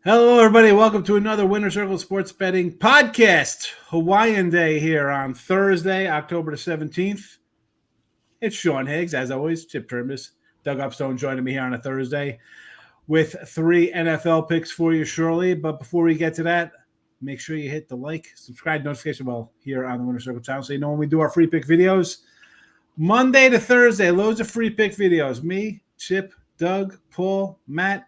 Hello, everybody. Welcome to another Winner Circle Sports Betting Podcast. Hawaiian Day here on Thursday, October the 17th. It's Sean Higgs, as always, Chip Chirimbes, Doug Upstone joining me here on a Thursday with 3 NFL picks for you shortly. But before we get to that, make sure you hit the like, subscribe, notification bell here on the Winner Circle channel so you know when we do our free pick videos. Monday to Thursday, loads of free pick videos. Me, Chip, Doug, Paul, Matt,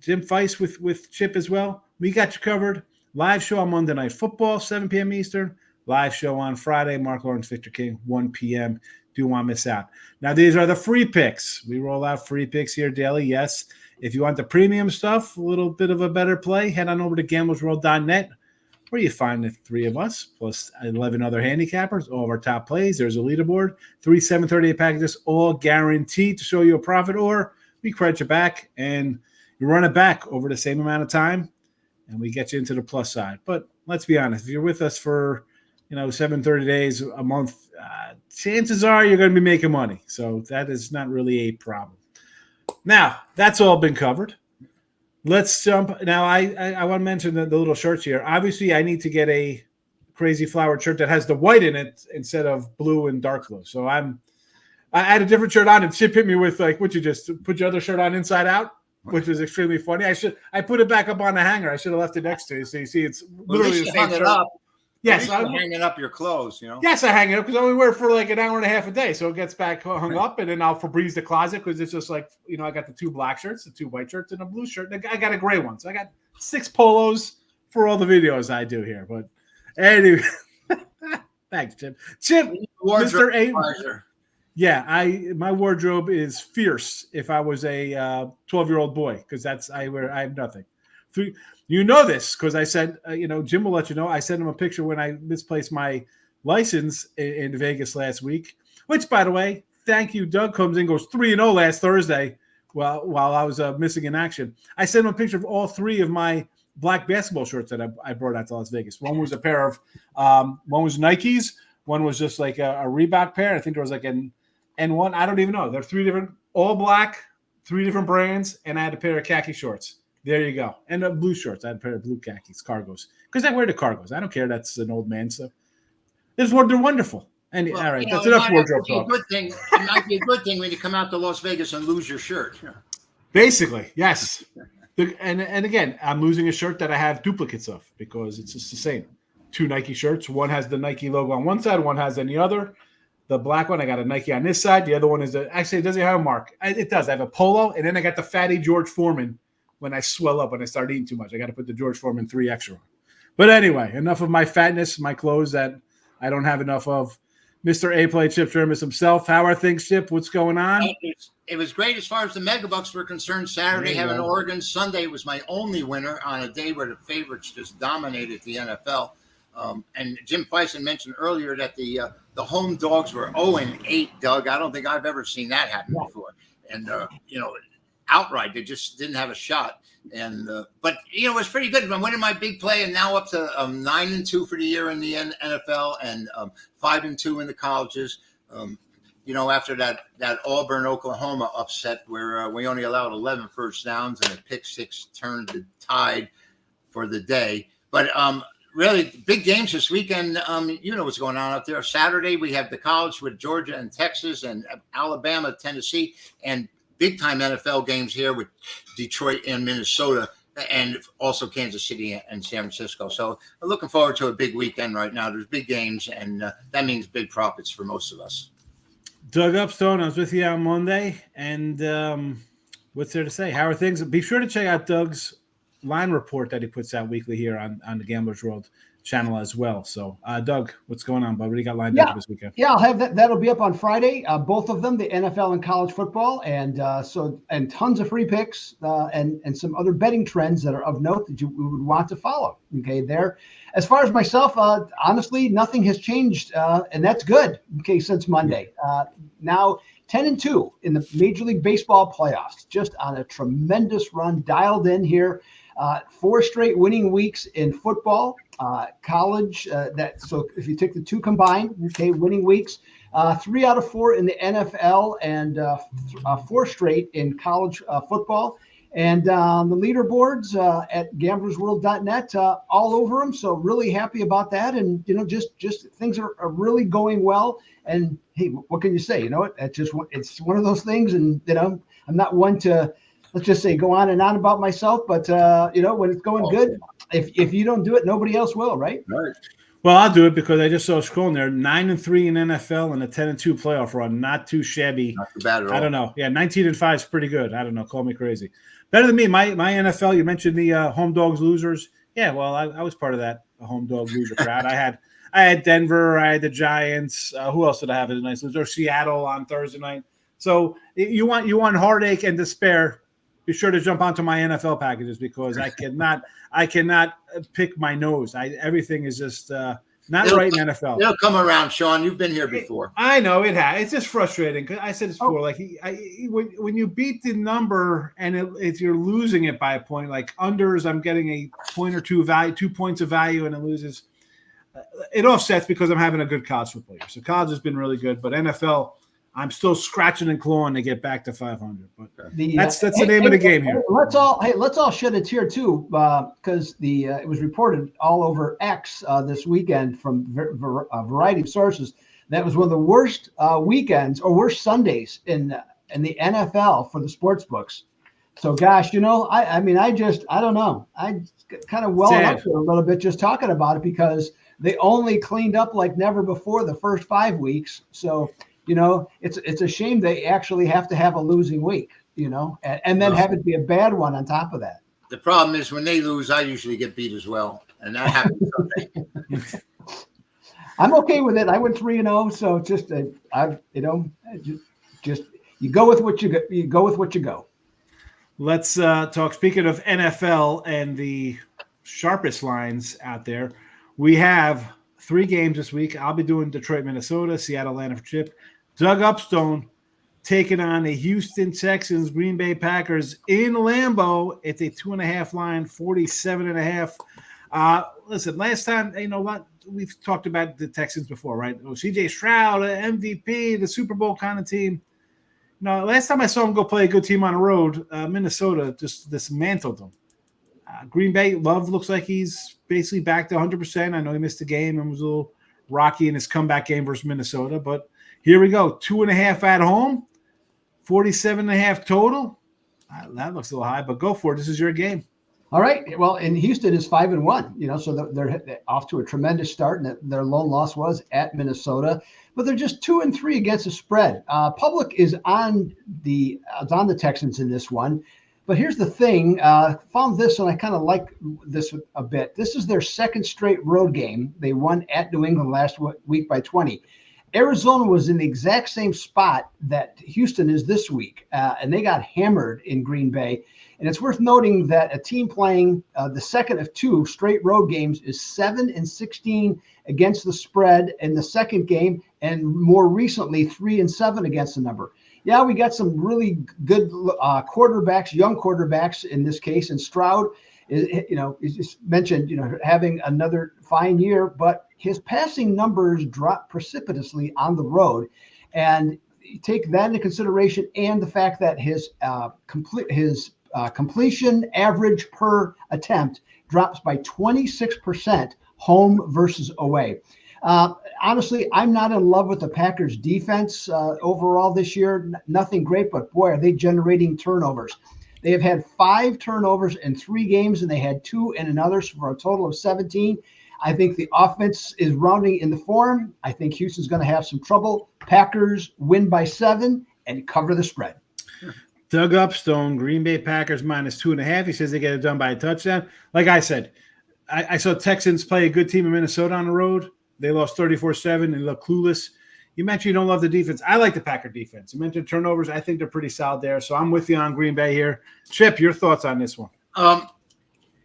Jim Feist with Chip as well. We got you covered. Live show on Monday Night Football, 7 p.m. Eastern. Live show on Friday, Marc Lawrence, Victor King, 1 p.m. Do want to miss out. Now, these are the free picks. We roll out free picks here daily, yes. If you want the premium stuff, a little bit of a better play, head on over to gamblersWORLD.net, where you find the 3 of us, plus 11 other handicappers, all of our top plays. There's a leaderboard, 3 738 packages, all guaranteed to show you a profit, or we credit you back and you run it back over the same amount of time, and we get you into the plus side. But let's be honest, if you're with us for 730 days a month, chances are you're going to be making money. So that is not really a problem. Now, that's all been covered. Let's jump. Now, I want to mention the little shirts here. Obviously, I need to get a crazy flowered shirt that has the white in it instead of blue and dark blue. So I had a different shirt on, and Chip hit me with, like, would you just put your other shirt on inside out? Which was extremely funny. I put it back up on the hanger. I should have left it next to you. So you see, it's literally the same shirt. Up. Yes, I'm hanging up your clothes. Yes, I hang it up because I only wear it for like an hour and a half a day. So it gets back hung up, and then I'll Febreze the closet because it's just like I got the 2 black shirts, the 2 white shirts, and a blue shirt. I got a gray one, so I got 6 polos for all the videos I do here. But anyway, thanks, Chip. Mr. A. Yeah, my wardrobe is fierce if I was a 12-year-old boy, because I have nothing. You know this because I said, Jim will let you know. I sent him a picture when I misplaced my license in Vegas last week, which, by the way, thank you. Doug comes in, goes 3-0 last Thursday while I was missing in action. I sent him a picture of all 3 of my black basketball shirts that I brought out to Las Vegas. One was a pair of, one was Nikes. One was just like a Reebok pair. I think there was like an N1. I don't even know. They're 3 different, all black, 3 different brands, and I had a pair of khaki shorts. There you go. And blue shorts. I had a pair of blue khakis, cargos. Because I wear the cargos. I don't care. That's an old man stuff. They're wonderful. And all right, that's enough wardrobe talk. It might be a good thing when you come out to Las Vegas and lose your shirt. Basically, yes. And again, I'm losing a shirt that I have duplicates of because it's just the same. 2 Nike shirts. One has the Nike logo on one side. One has on the other. The black one, I got a Nike on this side. The other one is actually, it doesn't have a Marc. It does. I have a polo, and then I got the fatty George Foreman. When I swell up, when I start eating too much, I got to put the George Foreman 3 extra on. But anyway, enough of my fatness, my clothes that I don't have enough of. Mr. A-Play Chip Chirimbes himself. How are things, Chip? What's going on? It was great as far as the Megabucks were concerned. Saturday, having Oregon. Sunday was my only winner on a day where the favorites just dominated the NFL. And Jim Feist mentioned earlier that the home dogs were 0-8, Doug. I don't think I've ever seen that happen before. And, outright, they just didn't have a shot. And but it was pretty good. I'm winning my big play, and now up to 9-2 for the year in the NFL, and 5-2 in the colleges. After that Auburn Oklahoma upset where we only allowed 11 first downs and a pick 6 turned the tide for the day. But really big games this weekend. What's going on out there. Saturday we have the college with Georgia and Texas, and Alabama, Tennessee, and big-time NFL games here with Detroit and Minnesota, and also Kansas City and San Francisco. So I'm looking forward to a big weekend right now. There's big games, and that means big profits for most of us. Doug Upstone, I was with you on Monday, and what's there to say? How are things? Be sure to check out Doug's line report that he puts out weekly here on the Gamblers World channel as well. So, Doug, what's going on, bud? What do you got lined up for this weekend? Yeah, I'll have that. That'll be up on Friday. Both of them, the NFL and college football, and tons of free picks and some other betting trends that are of note that you would want to follow. Okay, there. As far as myself, honestly, nothing has changed, and that's good. Okay, since Monday. Now 10-2 in the Major League Baseball playoffs, just on a tremendous run, dialed in here. 4 straight winning weeks in football, college. So if you take the 2 combined, okay, winning weeks, 3 out of 4 in the NFL, and 4 straight in college football. And the leaderboards at gamblersworld.net, all over them. So really happy about that. And, just things are really going well. And hey, what can you say? It's one of those things. And, I'm not one to, let's just say, go on and on about myself. But, when it's going good, if you don't do it, nobody else will, right? Right. Well, I'll do it because I just saw scrolling there 9-3 in NFL and a 10-2 playoff run. Not too shabby. Not too bad at all. I don't know. Yeah, 19-5 is pretty good. I don't know. Call me crazy. Better than me. My NFL. You mentioned the home dogs losers. Yeah, well, I was part of that home dog loser crowd. I had Denver. I had the Giants. Who else did I have as a nice loser? Seattle on Thursday night. So you want heartache and despair. Be sure to jump onto my NFL packages because I cannot pick my nose. Everything is just not right in NFL. It'll come around, Sean. You've been here before. I know it has. It's just frustrating because I said it's before. Like when you beat the number and you're losing it by a point, like unders, I'm getting a point or two value, 2 points of value, and it loses. It offsets because I'm having a good college football year. So college has been really good, but NFL, I'm still scratching and clawing to get back to 500. But that's the name of the game here. Let's all shed a tear too, because it was reported all over X this weekend from a variety of sources that was one of the worst weekends or worst Sundays in the NFL for the sports books. So, gosh, I don't know. I kind of welling up here a little bit just talking about it because they only cleaned up like never before the first 5 weeks. So. It's a shame they actually have to have a losing week, and then have it be a bad one on top of that. The problem is when they lose, I usually get beat as well, and that happens someday. I'm okay with it. I went 3-0, so just you go with what you go. You go with what you go. Let's talk. Speaking of NFL and the sharpest lines out there, we have 3 games this week. I'll be doing Detroit, Minnesota, Seattle, Atlanta for Chip. Doug Upstone taking on the Houston Texans, Green Bay Packers in Lambeau. It's a 2.5 line, 47.5. Listen, last time, you know what? We've talked about the Texans before, right? C.J. Stroud, MVP, the Super Bowl kind of team. No, last time I saw him go play a good team on the road, Minnesota just dismantled them. Green Bay, Love looks like he's basically back to 100%. I know he missed a game and was a little rocky in his comeback game versus Minnesota, but here we go. 2.5 at home, 47.5 total. That looks a little high, but go for it. This is your game. All right. Well, and Houston is 5-1, so they're off to a tremendous start, and their lone loss was at Minnesota, but they're just 2-3 against the spread. Public is on the Texans in this one. But here's the thing, found this, and I kind of like this a bit. This is their second straight road game. They won at New England last week by 20. Arizona was in the exact same spot that Houston is this week, and they got hammered in Green Bay. And it's worth noting that a team playing the second of 2 straight road games is 7-16 against the spread in the second game, and more recently 3-7 against the number. Yeah, we got some really good quarterbacks, young quarterbacks in this case, and Stroud is just mentioned, having another fine year, but his passing numbers drop precipitously on the road, and you take that into consideration, and the fact that his completion average per attempt drops by 26% home versus away. Honestly, I'm not in love with the Packers defense overall this year. Nothing great, but boy, are they generating turnovers. They have had 5 turnovers in 3 games, and they had 2 in another, for a total of 17. I think the offense is rounding in the form. I think Houston's going to have some trouble. Packers win by 7 and cover the spread. Doug Upstone, Green Bay Packers -2.5. He says they get it done by a touchdown. Like I said, I saw Texans play a good team in Minnesota on the road. They lost 34-7 and look clueless. You mentioned you don't love the defense. I like the Packer defense. You mentioned turnovers. I think they're pretty solid there. So I'm with you on Green Bay here. Chip, your thoughts on this one? When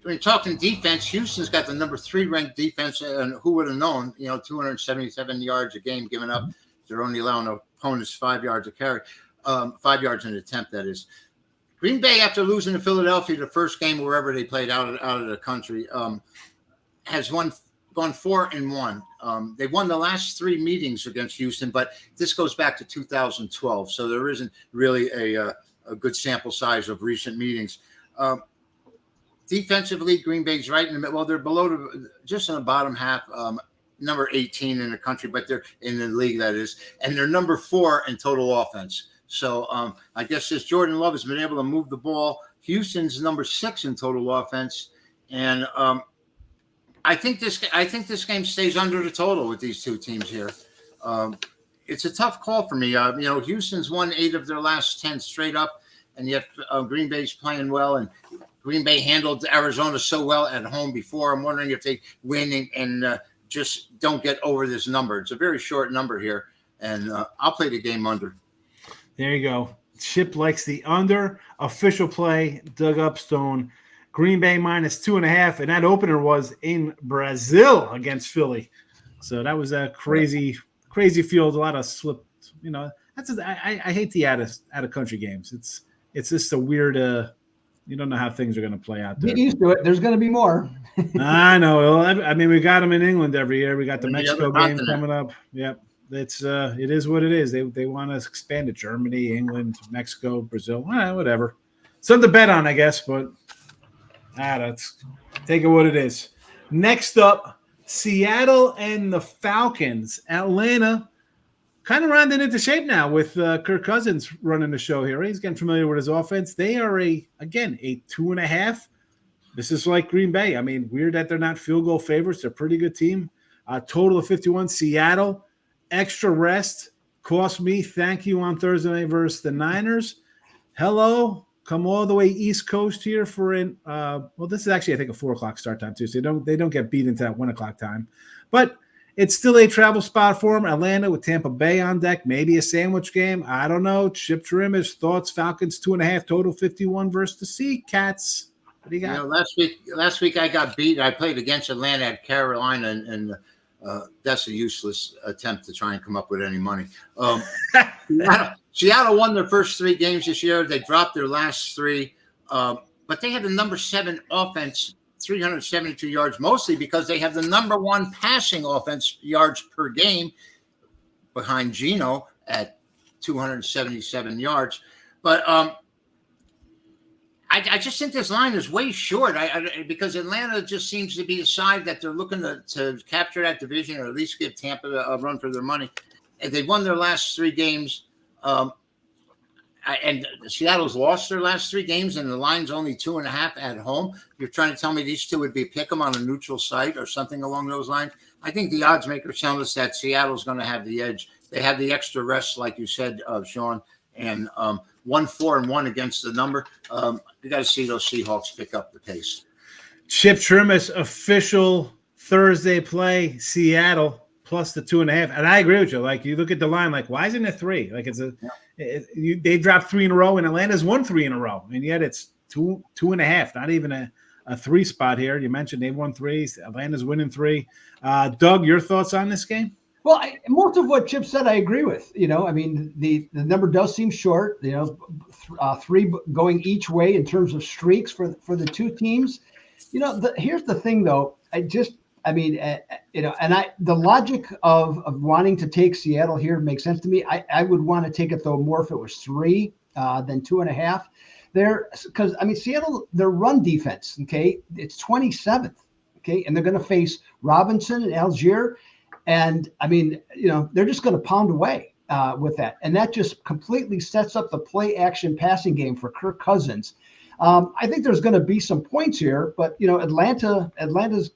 you're talking defense, Houston's got the number 3 ranked defense, and who would have known? 277 yards a game given up. They're only allowing opponents 5 yards a carry, 5 yards an attempt. That is. Green Bay, after losing to Philadelphia the first game wherever they played out of the country, has gone 4-1. They won the last 3 meetings against Houston, but this goes back to 2012, so there isn't really a good sample size of recent meetings. Defensively, Green Bay's right in the middle. Well, they're just in the bottom half, number 18 in the country, but they're in the league, that is. And they're number 4 in total offense. So I guess this Jordan Love has been able to move the ball. Houston's number 6 in total offense. And I think this game stays under the total with these two teams here. It's a tough call for me. Houston's won 8 of their last 10 straight up, and yet Green Bay's playing well, and Green Bay handled Arizona so well at home before. I'm wondering if they win and just don't get over this number. It's a very short number here, and I'll play the game under. There you go. Chip likes the under. Official play, Doug Upstone. Green Bay minus 2.5, and that opener was in Brazil against Philly. So that was a crazy field. A lot of slip. I hate the out of country games. It's just a weird. You don't know how things are going to play out there. Get used to it. There's going to be more. I know. I mean, we got them in England every year. We got the Mexico game coming up. Yep. It is what it is. They want to expand to Germany, England, Mexico, Brazil, whatever. Something to bet on, I guess, but that's take it what it is. Next up, Seattle and the Falcons. Atlanta kind of rounding into shape now with Kirk Cousins running the show here. He's getting familiar with his offense. They are a 2.5. This is like Green Bay. I mean, weird that they're not field goal favorites. They're a pretty good team. Total of 51. Seattle, extra rest. Cost me, thank you, on Thursday night versus the Niners. Hello. Come all the way East Coast here for this is actually, I think, a 4 o'clock start time too. So they don't get beat into that 1 o'clock time. But it's still a travel spot for them. Atlanta with Tampa Bay on deck. Maybe a sandwich game. I don't know. Chip Chirimbes, thoughts? Falcons 2.5, total 51 versus the Sea Cats. What do you got? Last week I got beat. I played against Atlanta at Carolina, and that's a useless attempt to try and come up with any money. Seattle won their first 3 games this year. They dropped their last 3, but they had the number 7 offense, 372 yards, mostly because they have the number 1 passing offense yards per game behind Geno at 277 yards. But I just think this line is way short because Atlanta just seems to be a side that they're looking to capture that division, or at least give Tampa a run for their money. And they've won their last 3 games. And Seattle's lost their last 3 games, and the line's only 2.5 at home. You're trying to tell me these two would be pick 'em on a neutral site or something along those lines? I think the odds makers tell us that Seattle's going to have the edge. They have the extra rest, like you said, Sean, and 1-4-1 against the number. You got to see those Seahawks pick up the pace. Chip Chirimbes, official Thursday play, Seattle plus the 2.5. And I agree with you. Like, you look at the line, like, why isn't it 3? Like, they dropped 3 in a row, and Atlanta's won 3 in a row, and yet it's 2.5. Not even a 3 spot here. You mentioned they've won 3. Atlanta's winning 3. Doug, your thoughts on this game? Well, most of what Chip said, I agree with. I mean, the number does seem short. 3 going each way in terms of streaks for the two teams. Here's the thing, though. The logic of wanting to take Seattle here makes sense to me. I would want to take it, though, more if it was 3 than 2.5 there. Because, Seattle, their run defense, okay, it's 27th, okay, and they're going to face Robinson and Algier. And, they're just going to pound away with that. And that just completely sets up the play-action passing game for Kirk Cousins. I think there's going to be some points here, but Atlanta's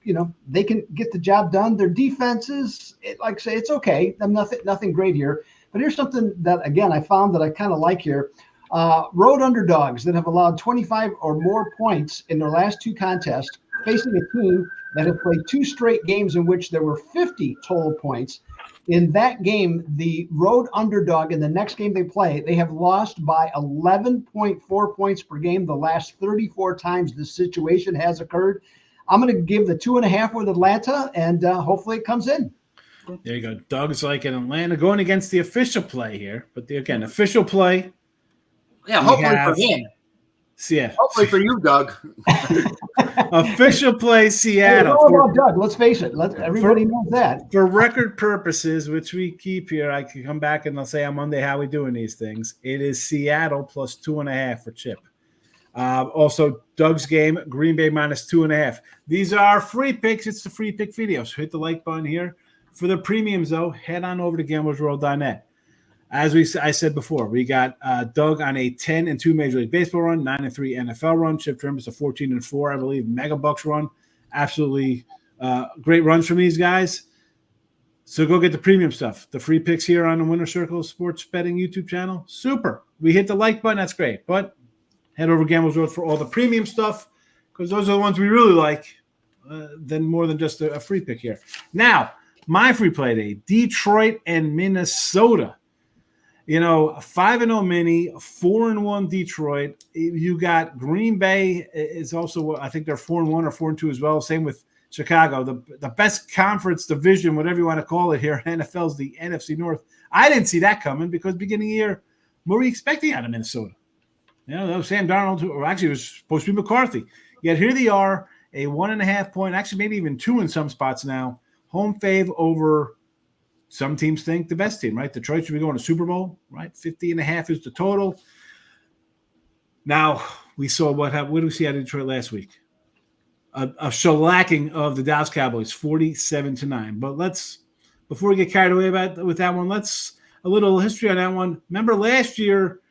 they can get the job done. Their defense is, like I say, it's okay. Nothing great here. But here's something that, again, I found that I kind of like here. Road underdogs that have allowed 25 or more points in their last 2 contests, facing a team that have played 2 straight games in which there were 50 total points. In that game, the road underdog in the next game they play, they have lost by 11.4 points per game the last 34 times this situation has occurred. I'm going to give the 2.5 with Atlanta, and hopefully it comes in. There you go. Doug's like in Atlanta going against the official play here. But again, official play. Yeah, hopefully for him. Yeah. Hopefully for you, Doug. Official play, Seattle. It's all about Doug. Let's face it. Everybody knows that. For record purposes, which we keep here, I can come back and they'll say on Monday how we doing these things. It is Seattle plus 2.5 for Chip. Also, Doug's game, Green Bay -2.5. These are free picks. It's the free pick video. So hit the like button here. For the premiums, though, head on over to gamblersworld.net. As I said before, we got Doug on a 10-2 Major League Baseball run, 9-3 NFL run. Chip Chirimbes a 14-4, I believe, Mega Bucks run. Absolutely great runs from these guys. So go get the premium stuff. The free picks here on the Winner Circle Sports Betting YouTube channel. Super. We hit the like button. That's great. But head over to Gambles World for all the premium stuff because those are the ones we really like than more than just a free pick here. Now, my free play day, Detroit and Minnesota. 5-0 mini, 4-1 Detroit. You got Green Bay is also, I think they're 4-1 or 4-2 as well. Same with Chicago. The best conference division, whatever you want to call it here, NFL is the NFC North. I didn't see that coming because beginning of the year, what were we expecting out of Minnesota? Sam Darnold, or actually it was supposed to be McCarthy. Yet here they are, a 1.5 point, actually maybe even 2 in some spots now, home fave over some teams think the best team, right? Detroit should be going to Super Bowl, right? 50.5 is the total. Now, we saw what did we see out of Detroit last week? A shellacking of the Dallas Cowboys, 47-9. But before we get carried away with that one, a little history on that one. Remember last year,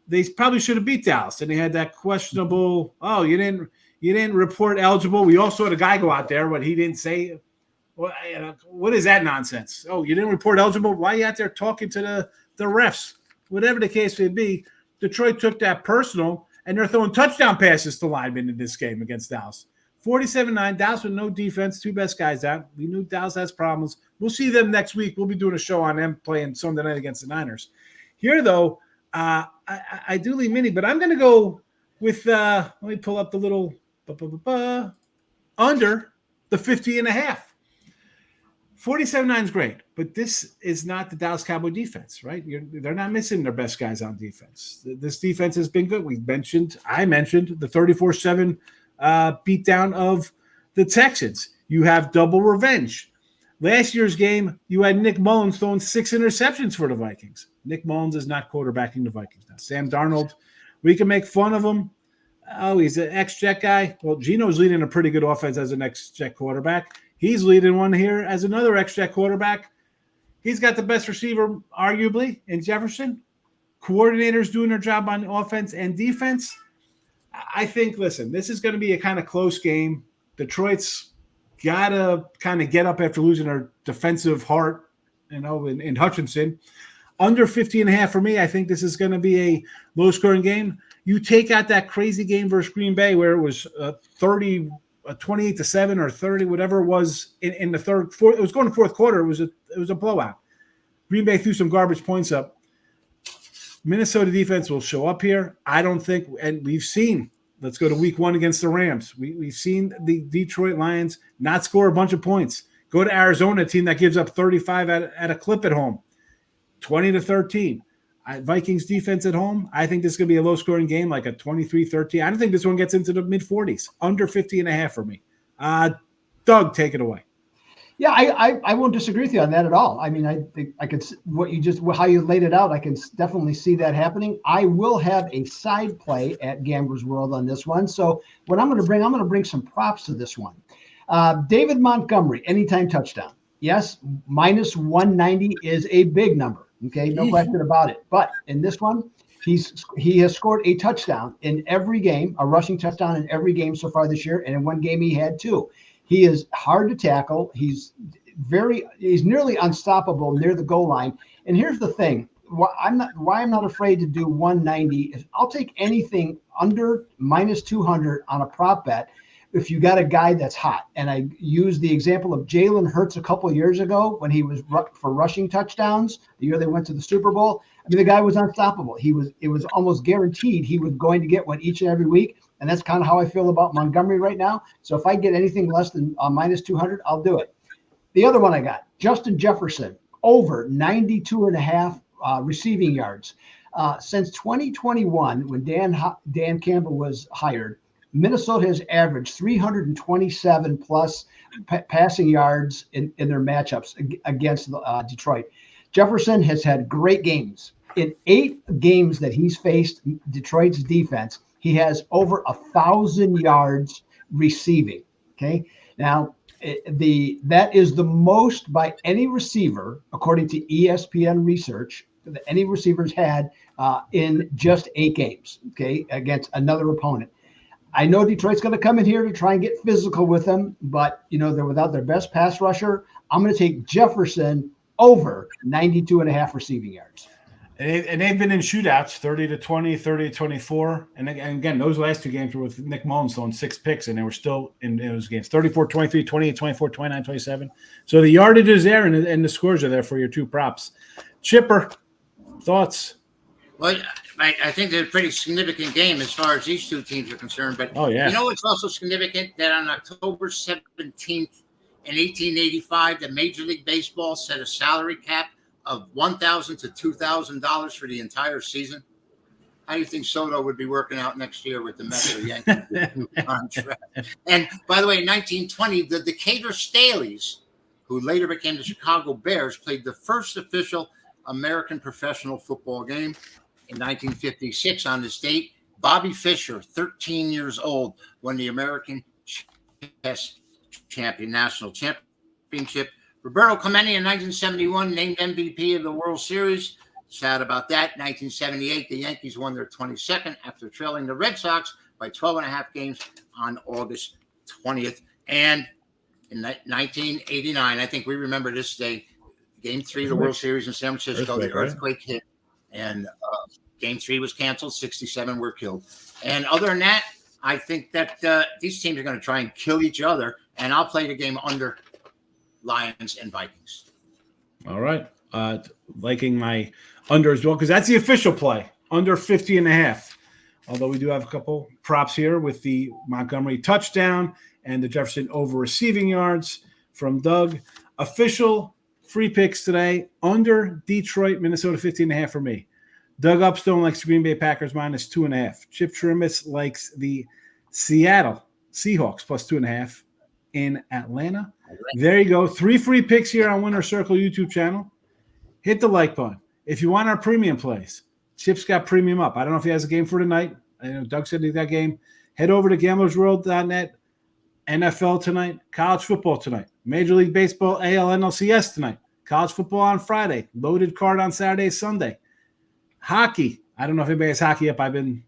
they probably should have beat Dallas, and they had that questionable, you didn't report eligible. We also had a guy go out there, but he didn't say, what is that nonsense? Oh, you didn't report eligible? Why are you out there talking to the refs? Whatever the case may be, Detroit took that personal, and they're throwing touchdown passes to linemen in this game against Dallas. 47-9, Dallas with no defense, 2 best guys out. We knew Dallas has problems. We'll see them next week. We'll be doing a show on them playing Sunday night against the Niners. Here, though, I do lean mini, but I'm going to go with, let me pull up the little under the 50.5. 47-9 is great, but this is not the Dallas Cowboy defense, right? They're not missing their best guys on defense. This defense has been good. I mentioned the 34-7 beatdown of the Texans. You have double revenge. Last year's game, you had Nick Mullins throwing 6 interceptions for the Vikings. Nick Mullins is not quarterbacking the Vikings now. Sam Darnold, we can make fun of him. Oh, he's an ex-Jet guy. Well, Geno's leading a pretty good offense as an ex-Jet quarterback. He's leading one here as another ex-Jet quarterback. He's got the best receiver, arguably, in Jefferson. Coordinators doing their job on offense and defense. I think, listen, this is going to be a kind of close game. Detroit's got to kind of get up after losing their defensive heart, in Hutchinson. Under 50.5 for me, I think this is going to be a low-scoring game. You take out that crazy game versus Green Bay where it was 28-7 or 30, whatever it was in the fourth. It was going to fourth quarter. It was a blowout. Green Bay threw some garbage points up. Minnesota defense will show up here. I don't think, and we've seen. Let's go to week 1 against the Rams. We've seen the Detroit Lions not score a bunch of points. Go to Arizona, a team that gives up 35 at a clip at home, 20-13. Vikings defense at home, I think this is going to be a low-scoring game, like a 23-13. I don't think this one gets into the mid-40s. Under 50.5 for me. Doug, take it away. Yeah, I won't disagree with you on that at all. I mean, I think I could how you laid it out. I can definitely see that happening. I will have a side play at Gamblers World on this one. So what I'm going to bring some props to this one. David Montgomery, anytime touchdown. Yes, -190 is a big number. Okay, no question about it. But in this one, he has scored a touchdown in every game, a rushing touchdown in every game so far this year, and in one game he had 2. He is hard to tackle. He's nearly unstoppable near the goal line. And here's the thing: why I'm not afraid to do 190 is I'll take anything under -200 on a prop bet if you got a guy that's hot. And I use the example of Jalen Hurts a couple of years ago when he was for rushing touchdowns. The year they went to the Super Bowl, I mean, the guy was unstoppable. It was almost guaranteed he was going to get one each and every week. And that's kind of how I feel about Montgomery right now. So if I get anything less than -200, I'll do it. The other one I got, Justin Jefferson, over 92.5 receiving yards. Since 2021, when Dan Campbell was hired, Minnesota has averaged 327 plus passing yards in their matchups against Detroit. Jefferson has had great games. In 8 games that he's faced Detroit's defense, He has over 1,000 yards receiving. Okay. Now, that is the most by any receiver, according to ESPN research, that any receivers had in just 8 games, okay, against another opponent. I know Detroit's going to come in here to try and get physical with them, but, they're without their best pass rusher. I'm going to take Jefferson over 92.5 receiving yards. And they've been in shootouts, 30-20, 30-24. And again, those last 2 games were with Nick Mullins throwing 6 picks, and they were still in those games, 34-23, 28-24, 29-27. So the yardage is there, and the scores are there for your 2 props. Chipper, thoughts? Well, I think they're a pretty significant game as far as these 2 teams are concerned. But it's also significant that on October 17th in 1885, the Major League Baseball set a salary cap of $1,000 to $2,000 for the entire season. How do you think Soto would be working out next year with the Mets or Yankees contract? And by the way, in 1920, the Decatur Staleys, who later became the Chicago Bears, played the first official American professional football game. In 1956, on this date, Bobby Fischer, 13 years old, won the American Chess National Championship. Roberto Clemente in 1971 named MVP of the World Series. Sad about that. 1978, the Yankees won their 22nd after trailing the Red Sox by 12.5 games on August 20th. And in 1989, I think we remember this day, Game 3 of the World Series in San Francisco, the earthquake hit, and Game 3 was canceled. 67 were killed. And other than that, I think that these teams are going to try and kill each other, and I'll play the game under Lions and Vikings. All right. Liking my under as well, because that's the official play, under 50.5. Although we do have a couple props here with the Montgomery touchdown and the Jefferson over receiving yards from Doug. Official free picks today, under Detroit, Minnesota 50.5 for me. Doug Upstone likes Green Bay Packers minus 2.5. Chip Chirimbes likes the Seattle Seahawks plus 2.5 in Atlanta. There you go. 3 free picks here on Winner Circle YouTube channel. Hit the like button. If you want our premium plays, Chip's got premium up. I don't know if he has a game for tonight. I know Doug said he got a game. Head over to gamblersworld.net. NFL tonight, college football tonight, Major League Baseball, AL, NLCS tonight, college football on Friday, loaded card on Saturday, Sunday. Hockey. I don't know if anybody has hockey up. I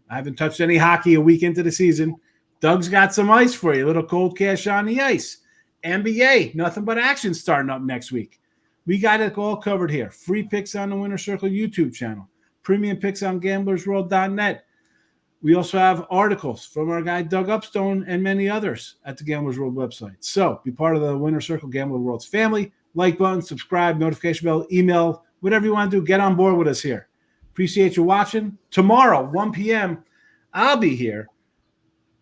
haven't touched any hockey a week into the season. Doug's got some ice for you. A little cold cash on the ice. NBA, nothing but action starting up next week. We got it all covered here. Free picks on the Winner Circle YouTube channel. Premium picks on gamblersworld.net. We also have articles from our guy Doug Upstone and many others at the Gamblers World website. So be part of the Winner Circle Gambler World's family. Like button, subscribe, notification bell, email, whatever you want to do. Get on board with us here. Appreciate you watching. Tomorrow, 1 p.m., I'll be here.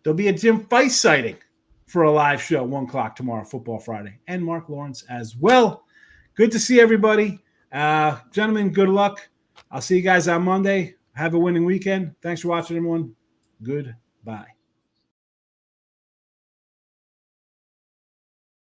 There'll be a Jim Feist sighting for a live show, 1 o'clock tomorrow, Football Friday, and Marc Lawrence as well. Good to see everybody. Gentlemen, good luck. I'll see you guys on Monday. Have a winning weekend. Thanks for watching, everyone. Goodbye.